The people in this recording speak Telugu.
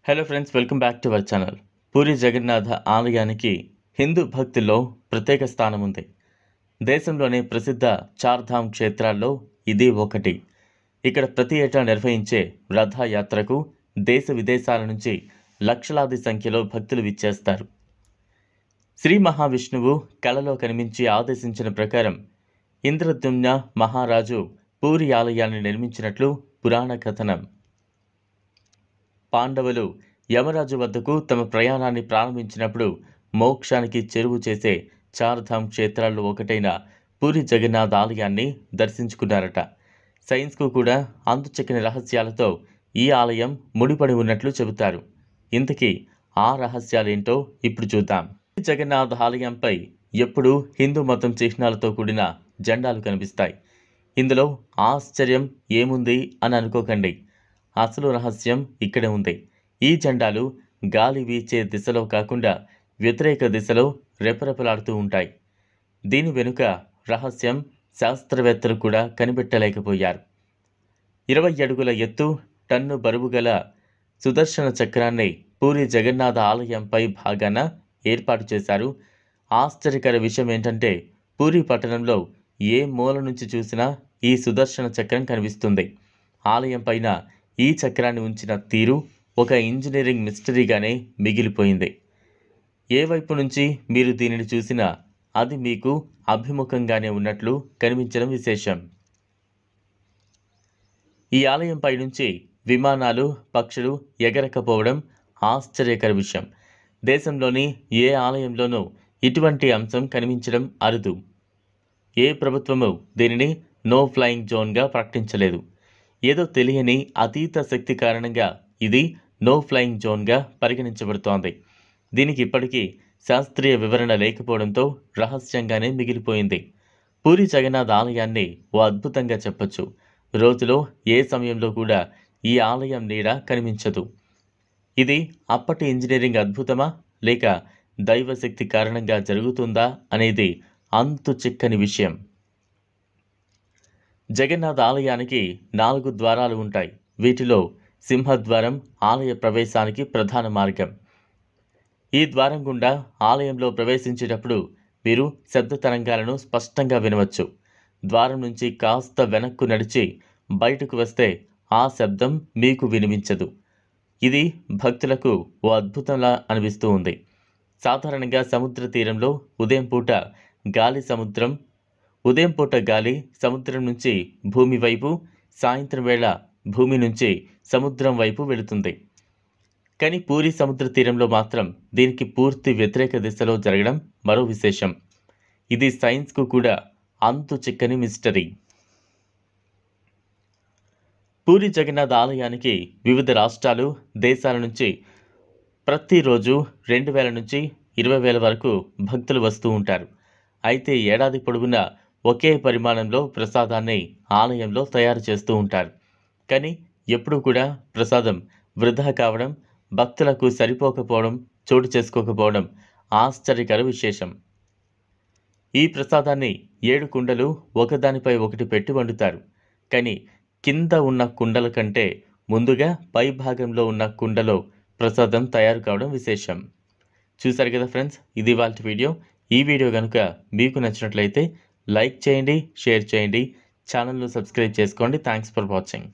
Hello friends, welcome back to our channel. Puri Jagannath ఆలయానికి హిందూ భక్తుల్లో ప్రత్యేక స్థానం ఉంది. దేశంలోని ప్రసిద్ధ చార్ధామ్ క్షేత్రాల్లో ఇది ఒకటి. ఇక్కడ ప్రతి ఏటా నిర్వహించే రథయాత్రకు దేశ విదేశాల నుంచి లక్షలాది సంఖ్యలో భక్తులు విచ్చేస్తారు. శ్రీ మహావిష్ణువు కలలో కనిపించి ఆదేశించిన ప్రకారం ఇంద్రద్యుమ్న మహారాజు పూరి ఆలయాన్ని నిర్మించినట్లు పురాణ కథనం. పాండవులు యమరాజు వద్దకు తమ ప్రయాణాన్ని ప్రారంభించినప్పుడు మోక్షానికి చెరువు చేసే చార్ధామ్ క్షేత్రాల్లో ఒకటైన పూరి జగన్నాథ ఆలయాన్ని దర్శించుకున్నారట. సైన్స్కు కూడా అంతుచిక్కని రహస్యాలతో ఈ ఆలయం ముడిపడి ఉన్నట్లు చెబుతారు. ఇంతకీ ఆ రహస్యాలేంటో ఇప్పుడు చూద్దాం. పూరి జగన్నాథ ఆలయంపై ఎప్పుడూ హిందూ మతం చిహ్నాలతో కూడిన జెండాలు కనిపిస్తాయి. ఇందులో ఆశ్చర్యం ఏముంది అని అనుకోకండి. అసలు రహస్యం ఇక్కడే ఉంది. ఈ జెండాలు గాలి వీచే దిశలో కాకుండా వ్యతిరేక దిశలో రెపరెపలాడుతూ ఉంటాయి. దీని వెనుక రహస్యం శాస్త్రవేత్తలు కూడా కనిపెట్టలేకపోయారు. 20 అడుగుల ఎత్తు, టన్ను బరువు గల సుదర్శన చక్రాన్ని పూరి జగన్నాథ ఆలయంపై భాగాన ఏర్పాటు చేశారు. ఆశ్చర్యకర విషయం ఏంటంటే పూరి పట్టణంలో ఏ మూల నుంచి చూసినా ఈ సుదర్శన చక్రం కనిపిస్తుంది. ఆలయం పైన ఈ చక్రాన్ని ఉంచిన తీరు ఒక ఇంజనీరింగ్ మిస్టరీగానే మిగిలిపోయింది. ఏ వైపు నుంచి మీరు దీనిని చూసినా అది మీకు అభిముఖంగానే ఉన్నట్లు కనిపించడం విశేషం. ఈ ఆలయంపై నుంచి విమానాలు, పక్షులు ఎగరకపోవడం ఆశ్చర్యకర విషయం. దేశంలోని ఏ ఆలయంలోనూ ఇటువంటి అంశం కనిపించడం అరుదు. ఏ ప్రభుత్వము దీనిని నో ఫ్లయింగ్ జోన్గా ప్రకటించలేదు. ఏదో తెలియని అతీత శక్తి కారణంగా ఇది నో ఫ్లయింగ్ జోన్గా పరిగణించబడుతోంది. దీనికి ఇప్పటికీ శాస్త్రీయ వివరణ లేకపోవడంతో రహస్యంగానే మిగిలిపోయింది. పూరి జగన్నాథ ఆలయాన్ని ఓ అద్భుతంగా చెప్పొచ్చు. రోజులో ఏ సమయంలో కూడా ఈ ఆలయం నీడ కనిపించదు. ఇది అప్పటి ఇంజనీరింగ్ అద్భుతమా లేక దైవశక్తి కారణంగా జరుగుతుందా అనేది అంతు చిక్కని విషయం. జగన్నాథ ఆలయానికి 4 ద్వారాలు ఉంటాయి. వీటిలో సింహద్వారం ఆలయ ప్రవేశానికి ప్రధాన మార్గం. ఈ ద్వారం గుండా ఆలయంలో ప్రవేశించేటప్పుడు మీరు శబ్ద తరంగాలను స్పష్టంగా వినవచ్చు. ద్వారం నుంచి కాస్త వెనక్కు నడిచి బయటకు వస్తే ఆ శబ్దం మీకు వినిపించదు. ఇది భక్తులకు ఓ అద్భుతంలా అనిపిస్తూ ఉంది. సాధారణంగా సముద్ర తీరంలో ఉదయం పూట గాలి సముద్రం నుంచి భూమి వైపు, సాయంత్రం వేళ భూమి నుంచి సముద్రం వైపు వెళుతుంది. కానీ పూరి సముద్ర తీరంలో మాత్రం దీనికి పూర్తి వ్యతిరేక దిశలో జరగడం మరో విశేషం. ఇది సైన్స్కు కూడా అంతు చిక్కని మిస్టరీ. పూరి జగన్నాథ ఆలయానికి వివిధ రాష్ట్రాలు, దేశాల నుంచి ప్రతిరోజు 2000 నుంచి 20,000 వరకు భక్తులు వస్తూ ఉంటారు. అయితే ఏడాది పొడవునా ఒకే పరిమాణంలో ప్రసాదాన్ని ఆలయంలో తయారు చేస్తూ ఉంటారు. కానీ ఎప్పుడూ కూడా ప్రసాదం వృధా కావడం, భక్తులకు సరిపోకపోవడం చోటు చేసుకోకపోవడం ఆశ్చర్యకర విశేషం. ఈ ప్రసాదాన్ని 7 కుండలు ఒకదానిపై ఒకటి పెట్టి వండుతారు. కానీ కింద ఉన్న కుండల కంటే ముందుగా పై భాగంలో ఉన్న కుండలో ప్రసాదం తయారు కావడం విశేషం. చూసారు కదా ఫ్రెండ్స్, ఇది ఇవాల్టి వీడియో. ఈ వీడియో కనుక మీకు నచ్చినట్లయితే లైక్ చేయండి, షేర్ చేయండి, ఛానల్ను సబ్స్క్రైబ్ చేసుకోండి. Thanks for watching.